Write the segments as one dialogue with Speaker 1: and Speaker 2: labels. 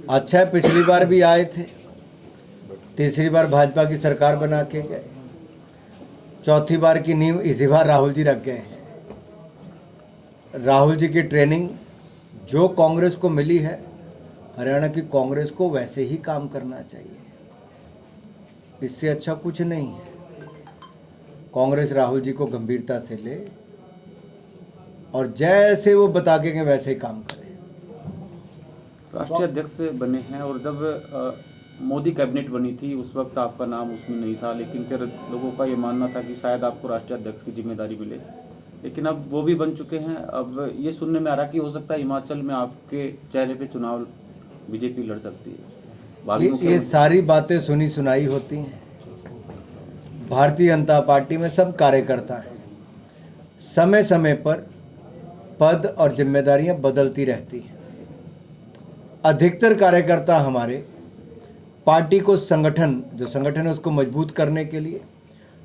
Speaker 1: अच्छा है, पिछली बार भी आए थे, तीसरी बार भाजपा की सरकार बना के गए, चौथी बार की नींव इसी बार राहुल जी रख गए हैं। राहुल जी की ट्रेनिंग जो कांग्रेस को मिली है, हरियाणा की कांग्रेस को वैसे ही काम करना चाहिए, इससे अच्छा कुछ नहीं है। कांग्रेस राहुल जी को गंभीरता से ले और जैसे वो बता के गए वैसे ही काम करें।
Speaker 2: राष्ट्रीय अध्यक्ष बने हैं और जब मोदी कैबिनेट बनी थी उस वक्त आपका नाम उसमें नहीं था, लेकिन फिर लोगों का ये मानना था कि शायद आपको राष्ट्रीय अध्यक्ष की जिम्मेदारी मिले, लेकिन अब वो भी बन चुके हैं। अब ये सुनने में आ रहा कि हो सकता है हिमाचल में आपके चेहरे पे चुनाव बीजेपी लड़ सकती है।
Speaker 1: ये सारी बातें सुनी सुनाई होती हैं। भारतीय जनता पार्टी में सब कार्यकर्ता हैं, समय समय पर पद और जिम्मेदारियां बदलती रहती हैं। अधिकतर कार्यकर्ता हमारे पार्टी को संगठन है उसको मजबूत करने के लिए,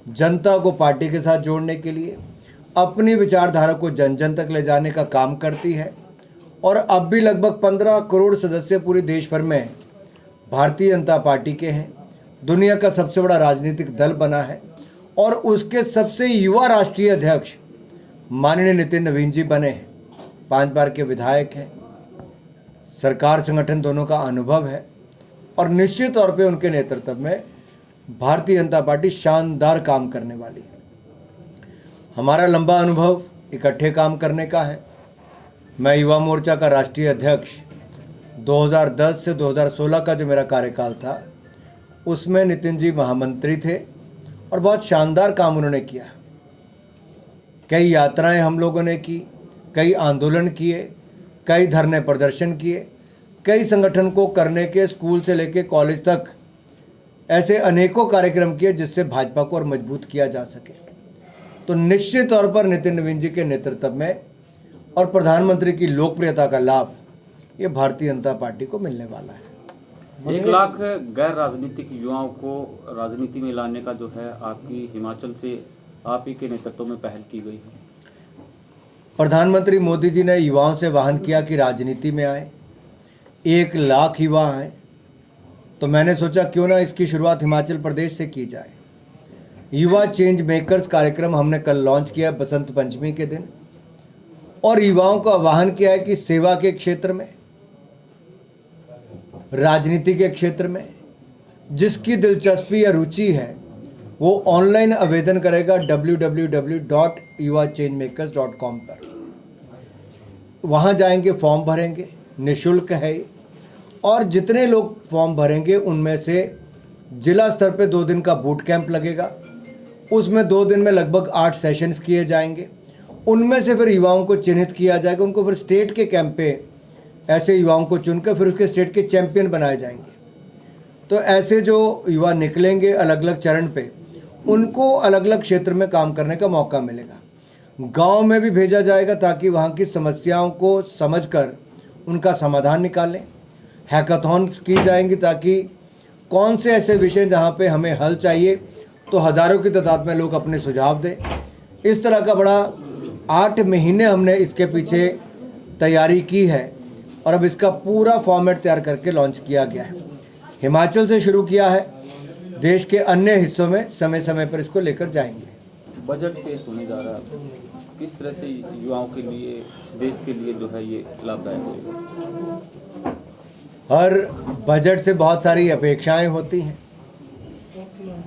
Speaker 1: जनता को पार्टी के साथ जोड़ने के लिए, अपनी विचारधारा को जन जन तक ले जाने का काम करती है। और अब भी लगभग 15 करोड़ सदस्य पूरे देश भर में भारतीय जनता पार्टी के हैं। दुनिया का सबसे बड़ा राजनीतिक दल बना है और उसके सबसे युवा राष्ट्रीय अध्यक्ष माननीय नितिन नवीन जी बने हैं। 5 बार के विधायक हैं, सरकार संगठन दोनों का अनुभव है और निश्चित तौर पे उनके नेतृत्व में भारतीय जनता पार्टी शानदार काम करने वाली है। हमारा लंबा अनुभव इकट्ठे काम करने का है। मैं युवा मोर्चा का राष्ट्रीय अध्यक्ष 2010 से 2016 का जो मेरा कार्यकाल था उसमें नितिन जी महामंत्री थे और बहुत शानदार काम उन्होंने किया। कई यात्राएं हम लोगों ने की, कई आंदोलन किए, कई धरने प्रदर्शन किए, कई संगठन को करने के स्कूल से लेकर कॉलेज तक ऐसे अनेकों कार्यक्रम किए जिससे भाजपा को और मजबूत किया जा सके। तो निश्चित तौर पर नितिन नवीन जी के नेतृत्व में और प्रधानमंत्री की लोकप्रियता का लाभ ये भारतीय जनता पार्टी को मिलने वाला है।
Speaker 2: 1 लाख गैर राजनीतिक युवाओं को राजनीति में लाने का जो है आपकी हिमाचल से आप ही के नेतृत्व में पहल की गई है।
Speaker 1: प्रधानमंत्री मोदी जी ने युवाओं से आह्वान किया कि राजनीति में आए, 1 लाख युवा आए, तो मैंने सोचा क्यों ना इसकी शुरुआत हिमाचल प्रदेश से की जाए। युवा चेंज मेकर्स कार्यक्रम हमने कल लॉन्च किया बसंत पंचमी के दिन और युवाओं को आह्वान किया है कि सेवा के क्षेत्र में, राजनीति के क्षेत्र में जिसकी दिलचस्पी या रुचि है वो ऑनलाइन आवेदन करेगा www.yuvachangmakers.com पर। वहाँ जाएंगे, फॉर्म भरेंगे, निःशुल्क है और जितने लोग फॉर्म भरेंगे उनमें से जिला स्तर पे 2 दिन का बूट कैंप लगेगा। उसमें 2 दिन में लगभग 8 सेशंस किए जाएंगे। उनमें से फिर युवाओं को चिन्हित किया जाएगा, उनको फिर स्टेट के कैंप पे ऐसे युवाओं को चुनकर फिर उसके स्टेट के चैंपियन बनाए जाएंगे। तो ऐसे जो युवा निकलेंगे अलग अलग चरण पे, उनको अलग अलग क्षेत्र में काम करने का मौका मिलेगा। गांव में भी भेजा जाएगा ताकि वहाँ की समस्याओं को समझकर उनका समाधान निकालें। हैकाथॉन्स की जाएंगी ताकि कौन से ऐसे विषय जहाँ पे हमें हल चाहिए तो हज़ारों की तादाद में लोग अपने सुझाव दें। इस तरह का बड़ा 8 महीने हमने इसके पीछे तैयारी की है और अब इसका पूरा फॉर्मेट तैयार करके लॉन्च किया गया है। हिमाचल से शुरू किया है, देश के अन्य हिस्सों में समय समय पर इसको लेकर जाएंगे।
Speaker 2: बजट पेश होने जा रहा है, किस तरह से युवाओं के लिए, देश के लिए जो है ये लाभदायक होगा?
Speaker 1: हर बजट से बहुत सारी अपेक्षाएं होती हैं।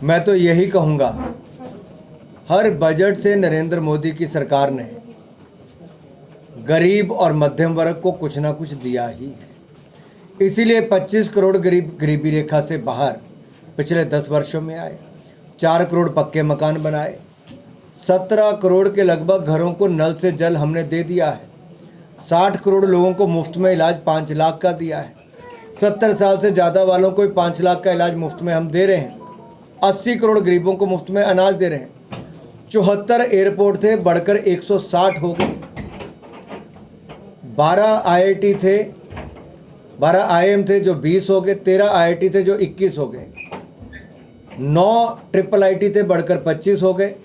Speaker 1: मैं तो यही कहूँगा, हर बजट से नरेंद्र मोदी की सरकार ने गरीब और मध्यम वर्ग को कुछ ना कुछ दिया ही है। इसीलिए 25 करोड़ गरीब गरीबी रेखा से बाहर पिछले 10 वर्षों में आए, 4 करोड़ पक्के मकान बनाए, 17 करोड़ के लगभग घरों को नल से जल हमने दे दिया है, 60 करोड़ लोगों को मुफ्त में इलाज 5 लाख का दिया है, 70 साल से ज़्यादा वालों को 5 लाख का इलाज मुफ्त में हम दे रहे हैं, 80 करोड़ गरीबों को मुफ्त में अनाज दे रहे हैं। 74 एयरपोर्ट थे, बढ़कर 160 हो गए। 12 IIT थे, 12 IIM थे जो 20 हो गए, 13 IIT थे जो 21 हो गए, 9 IIIT थे बढ़कर 25 हो गए,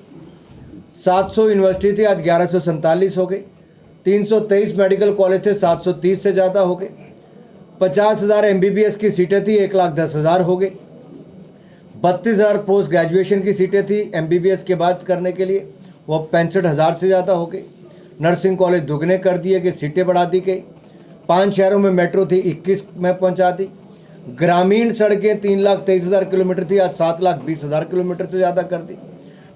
Speaker 1: 700 यूनिवर्सिटी थी आज 1147 हो गए, 323 मेडिकल कॉलेज थे 730 से ज़्यादा हो गए, 50,000 MBBS की सीटें थी, 1,10,000 हो गई। 32,000 पोस्ट ग्रेजुएशन की सीटें थी MBBS के बाद करने के लिए, वो 65,000 से ज़्यादा हो गई। नर्सिंग कॉलेज दुगने कर दिए गए, सीटें बढ़ा दी गई। 5 शहरों में मेट्रो थी, 21 में पहुंचा दी। ग्रामीण सड़कें 3,23,000 किलोमीटर थी, आज 7,20,000 किलोमीटर से ज़्यादा कर दी।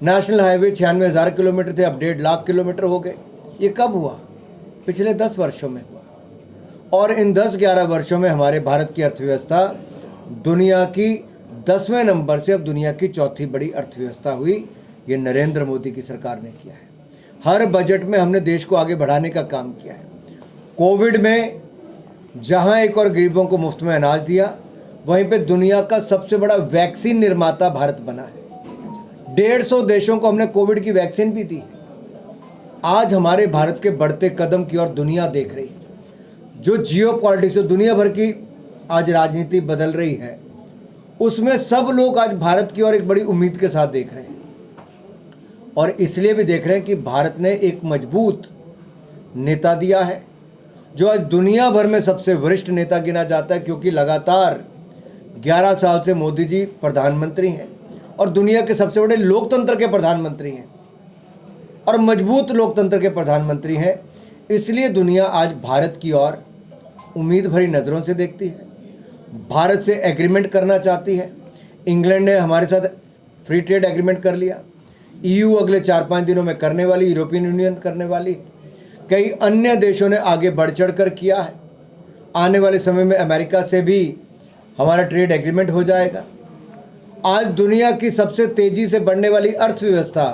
Speaker 1: नेशनल हाईवे 96,000 किलोमीटर थे, अब 1.5 लाख किलोमीटर हो गए। ये कब हुआ? पिछले 10 वर्षों में हुआ। और इन 10-11 वर्षों में हमारे भारत की अर्थव्यवस्था दुनिया की 10वें नंबर से अब दुनिया की चौथी बड़ी अर्थव्यवस्था हुई। ये नरेंद्र मोदी की सरकार ने किया है। हर बजट में हमने देश को आगे बढ़ाने का काम किया है। कोविड में जहां एक और गरीबों को मुफ्त में अनाज दिया, वहीं पे दुनिया का सबसे बड़ा वैक्सीन निर्माता भारत बना है। 150 देशों को हमने कोविड की वैक्सीन भी दी। आज हमारे भारत के बढ़ते कदम की ओर दुनिया देख रही है। जो जियोपॉलिटिक्स, जो दुनिया भर की आज राजनीति बदल रही है, उसमें सब लोग आज भारत की ओर एक बड़ी उम्मीद के साथ देख रहे हैं। और इसलिए भी देख रहे हैं कि भारत ने एक मजबूत नेता दिया है, जो आज दुनिया भर में सबसे वरिष्ठ नेता गिना जाता है, क्योंकि लगातार 11 साल से मोदी जी प्रधानमंत्री हैं और दुनिया के सबसे बड़े लोकतंत्र के प्रधानमंत्री हैं और मजबूत लोकतंत्र के प्रधानमंत्री हैं। इसलिए दुनिया आज भारत की ओर उम्मीद भरी नज़रों से देखती है, भारत से एग्रीमेंट करना चाहती है। इंग्लैंड ने हमारे साथ फ्री ट्रेड एग्रीमेंट कर लिया, EU अगले 4-5 दिनों में करने वाली, यूरोपियन यूनियन करने वाली, कई अन्य देशों ने आगे बढ़ चढ़ कर किया है। आने वाले समय में अमेरिका से भी हमारा ट्रेड एग्रीमेंट हो जाएगा। आज दुनिया की सबसे तेजी से बढ़ने वाली अर्थव्यवस्था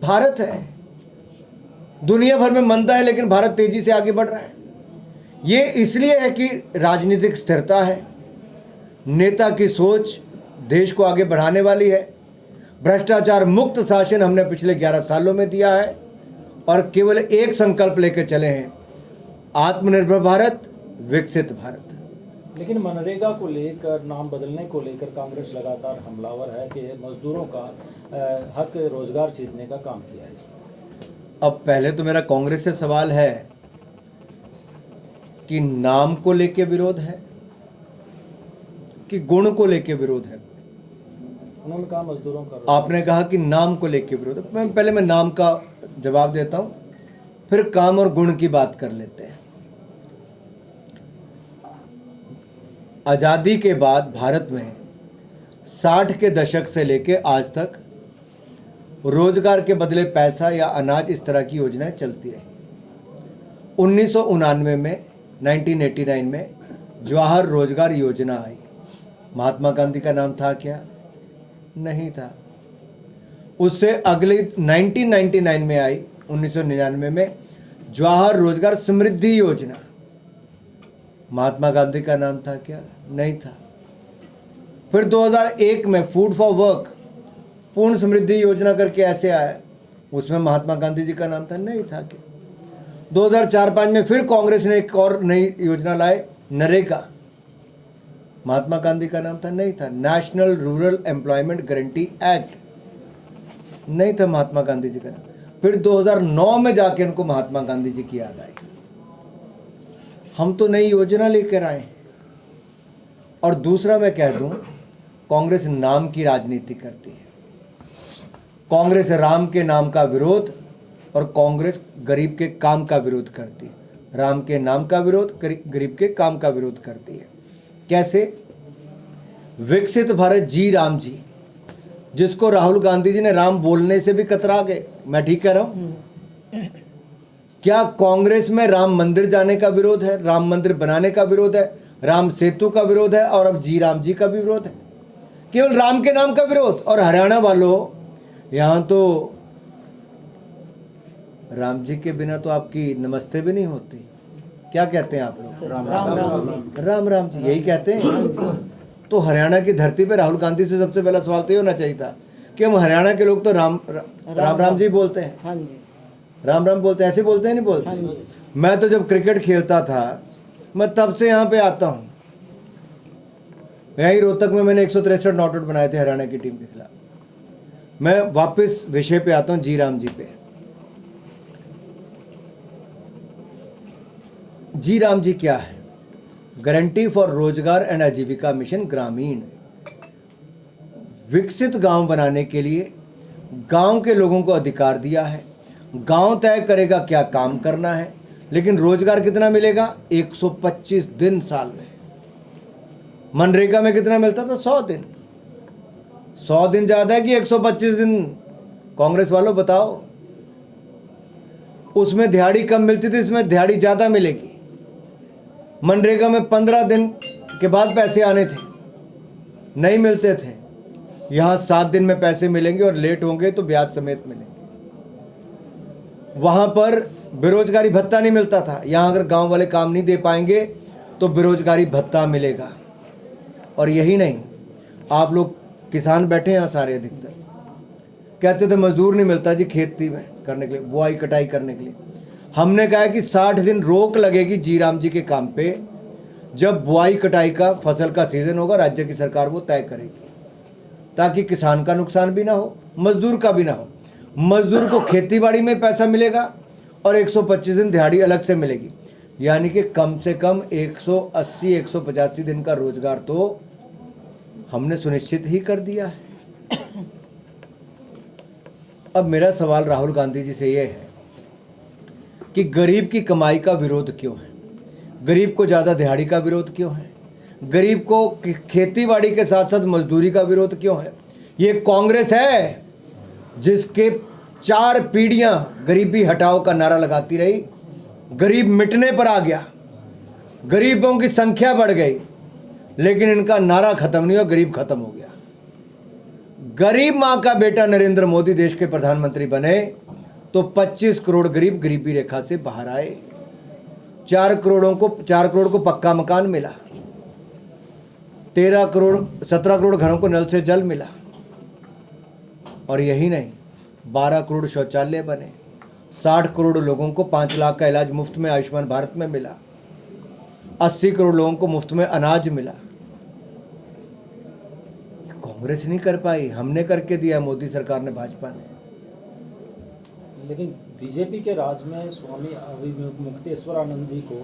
Speaker 1: भारत है। दुनिया भर में मंदा है, लेकिन भारत तेजी से आगे बढ़ रहा है। ये इसलिए है कि राजनीतिक स्थिरता है, नेता की सोच देश को आगे बढ़ाने वाली है। भ्रष्टाचार मुक्त शासन हमने पिछले 11 सालों में दिया है और केवल एक संकल्प लेकर चले हैं, आत्मनिर्भर भारत, विकसित भारत।
Speaker 3: लेकिन मनरेगा को लेकर, नाम बदलने को लेकर कांग्रेस लगातार हमलावर है कि मजदूरों का हक रोजगार छीनने का काम किया है।
Speaker 1: अब पहले तो मेरा कांग्रेस से सवाल है कि नाम को लेके विरोध है कि गुण को लेके विरोध है?
Speaker 3: उन्होंने कहा मजदूरों का,
Speaker 1: आपने कहा कि नाम को लेके विरोध है। पहले मैं नाम का जवाब देता हूं, फिर काम और गुण की बात कर लेते हैं। आज़ादी के बाद भारत में 60 के दशक से लेके आज तक रोजगार के बदले पैसा या अनाज, इस तरह की योजनाएं चलती रही। 1999 में 1989 में जवाहर रोजगार योजना आई। महात्मा गांधी का नाम था क्या? नहीं था। उससे अगले 1999 में आई, 1999 में जवाहर रोजगार समृद्धि योजना। महात्मा गांधी का नाम था क्या? नहीं था। फिर 2001 में फूड फॉर वर्क, पूर्ण समृद्धि योजना करके ऐसे आया, उसमें महात्मा गांधी जी का नाम था? नहीं था। क्या 2004-5 में फिर कांग्रेस ने एक और नई योजना लाए, नरेगा। महात्मा गांधी का नाम था? नहीं था। National rural employment guarantee act, नहीं था महात्मा गांधी जी का नाम। फिर 2009 में जाके उनको महात्मा गांधी जी की याद आई। हम तो नई योजना लेकर आए। और दूसरा मैं कह दूं, कांग्रेस नाम की राजनीति करती है। कांग्रेस राम के नाम का विरोध और कांग्रेस गरीब के काम का विरोध करती है। राम के नाम का विरोध, गरीब के काम का विरोध करती है। कैसे? विकसित भारत, जी राम जी, जिसको राहुल गांधी जी ने राम बोलने से भी कतरा गए। मैं ठीक कह रहा हूं? क्या कांग्रेस में राम मंदिर जाने का विरोध है, राम मंदिर बनाने का विरोध है, राम सेतु का विरोध है और अब जी राम जी का भी विरोध है? केवल राम के नाम का विरोध। और हरियाणा वालों, यहां तो राम जी के बिना तो आपकी नमस्ते भी नहीं होती। क्या कहते हैं आप लोग? राम राम जी, यही कहते हैं। तो हरियाणा की धरती पे राहुल गांधी से सबसे पहला सवाल तो ये होना चाहिए था कि हम हरियाणा के लोग तो राम जी बोलते हैं।
Speaker 4: हाँ जी,
Speaker 1: राम राम बोलते हैं, ऐसे बोलते हैं नहीं बोलते?
Speaker 4: हाँ जी।
Speaker 1: मैं तो जब क्रिकेट खेलता था, मैं तब से यहाँ पे आता हूँ। यही रोहतक में मैंने 163 नॉट आउट बनाए थे हरियाणा की टीम के खिलाफ। मैं वापस विषय पे आता हूँ, जी राम जी पे। जी राम जी क्या है? गारंटी फॉर रोजगार एंड आजीविका मिशन ग्रामीण, विकसित गांव बनाने के लिए गांव के लोगों को अधिकार दिया है। गांव तय करेगा क्या काम करना है, लेकिन रोजगार कितना मिलेगा? 125 दिन साल में। मनरेगा में कितना मिलता था? 100 दिन। 100 दिन ज़्यादा है कि 125 दिन? कांग्रेस वालों बताओ। उसमें दिहाड़ी कम मिलती थी, इसमें दिहाड़ी ज़्यादा मिलेगी। मनरेगा में 15 दिन के बाद पैसे आने थे, नहीं मिलते थे। यहाँ 7 दिन में पैसे मिलेंगे और लेट होंगे तो ब्याज समेत मिलेंगे। वहाँ पर बेरोजगारी भत्ता नहीं मिलता था, यहाँ अगर गांव वाले काम नहीं दे पाएंगे तो बेरोजगारी भत्ता मिलेगा। और यही नहीं, आप लोग किसान बैठे यहाँ सारे अधिकतर कहते थे मजदूर नहीं मिलता जी खेती में करने के लिए, बुआई कटाई करने के लिए। हमने कहा कि 60 दिन रोक लगेगी जी राम जी के काम पे। जब बुआई कटाई का फसल का सीजन होगा, राज्य की सरकार वो तय करेगी, ताकि किसान का नुकसान भी ना हो, मजदूर का भी ना हो। मजदूर को खेतीबाड़ी में पैसा मिलेगा और 125 दिन दिहाड़ी अलग से मिलेगी, यानी कि कम से कम 180-185 दिन का रोजगार तो हमने सुनिश्चित ही कर दिया है। अब मेरा सवाल राहुल गांधी जी से ये है कि गरीब की कमाई का विरोध क्यों है? गरीब को ज़्यादा दिहाड़ी का विरोध क्यों है? गरीब को खेतीबाड़ी के साथ साथ मजदूरी का विरोध क्यों है? ये कांग्रेस है जिसके 4 पीढ़ियां गरीबी हटाओ का नारा लगाती रही। गरीब मिटने पर आ गया, गरीबों की संख्या बढ़ गई, लेकिन इनका नारा खत्म नहीं हुआ, गरीब खत्म हो गया। गरीब मां का बेटा नरेंद्र मोदी देश के प्रधानमंत्री बने तो 25 करोड़ गरीब गरीबी रेखा से बाहर आए। 4 करोड़ को पक्का मकान मिला, 17 करोड़ घरों को नल से जल मिला। और यही नहीं, 12 करोड़ शौचालय बने, 60 करोड़ लोगों को 5 लाख का इलाज मुफ्त में आयुष्मान भारत में मिला, 80 करोड़ लोगों को मुफ्त में अनाज मिला। कांग्रेस नहीं कर पाई, हमने करके दिया, मोदी सरकार ने, भाजपा ने।
Speaker 3: लेकिन बीजेपी के राज में स्वामी अविमुक्तेश्वर आनंद जी को